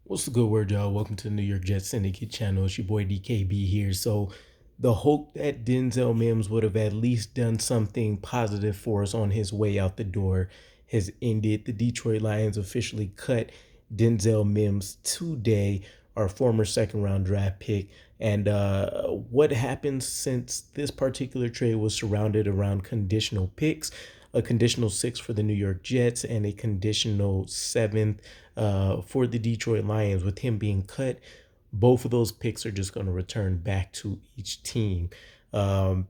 What's the good word, y'all? Welcome to the New York Jets Syndicate channel. It's your boy DKB here. So, the hope that Denzel Mims would have at least done something positive for us on his way out the door has ended. The Detroit Lions officially cut Denzel Mims today, our former second round draft pick. And what happened since this particular trade was surrounded around conditional picks, a conditional six for the New York Jets, and a conditional seventh for the Detroit Lions. With him being cut, both of those picks are just going to return back to each team. Um,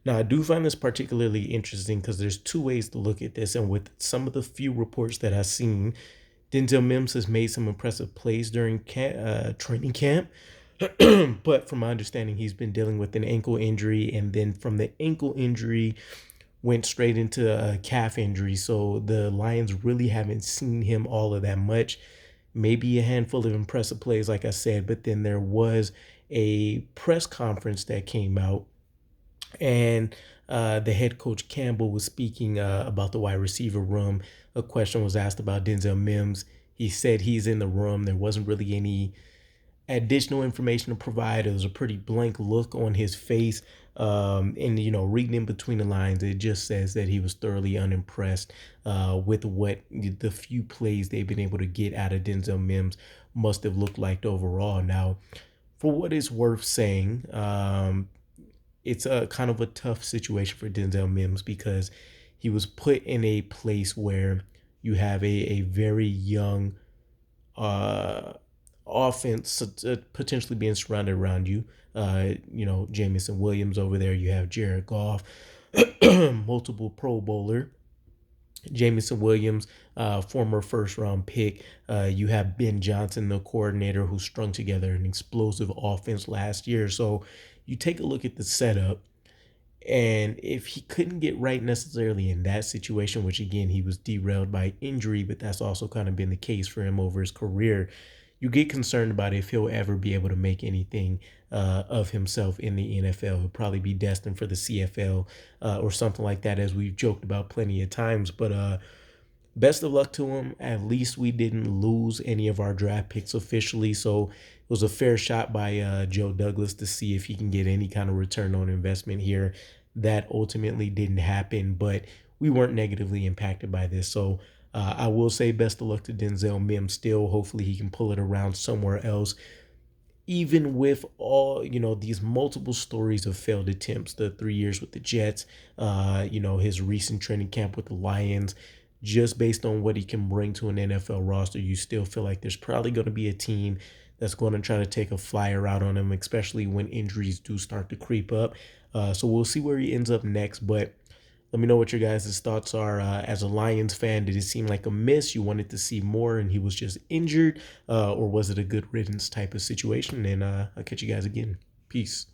Now, I do find this particularly interesting because there's two ways to look at this. And with some of the few reports that I've seen, Denzel Mims has made some impressive plays during training camp. But from my understanding, he's been dealing with an ankle injury. And then from the ankle injury, went straight into a calf injury. So the Lions really haven't seen him all of that much. Maybe a handful of impressive plays, like I said, but then there was a press conference that came out, and the head coach Campbell was speaking about the wide receiver room. A question was asked about Denzel Mims. He said he's in the room. There wasn't really any additional information to provide. It was a pretty blank look on his face. And, reading in between the lines, it just says that he was thoroughly unimpressed with what the few plays they've been able to get out of Denzel Mims must have looked like overall. Now, for what it's worth saying, it's a kind of a tough situation for Denzel Mims because he was put in a place where you have a very young uh, offense potentially being surrounded around you. Jamison Williams over there. You have Jared Goff, multiple Pro Bowler. Jamison Williams, former first round pick. You have Ben Johnson, the coordinator, who strung together an explosive offense last year. So you take a look at the setup, and if he couldn't get right necessarily in that situation, which again, he was derailed by injury, but that's also kind of been the case for him over his career, you get concerned about if he'll ever be able to make anything of himself in the NFL. He'll probably be destined for the CFL or something like that, as we've joked about plenty of times. But best of luck to him. At least we didn't lose any of our draft picks officially. So it was a fair shot by Joe Douglas to see if he can get any kind of return on investment here. That ultimately didn't happen, but we weren't negatively impacted by this. So I will say best of luck to Denzel Mims still. Hopefully he can pull it around somewhere else. Even with all, these multiple stories of failed attempts, the 3 years with the Jets, his recent training camp with the Lions, just based on what he can bring to an NFL roster, you still feel like there's probably going to be a team that's going to try to take a flyer out on him, especially when injuries do start to creep up. So we'll see where he ends up next. But let me know what your guys' thoughts are. As a Lions fan, did it seem like a miss? You wanted to see more and he was just injured? Or was it a good riddance type of situation? And I'll catch you guys again. Peace.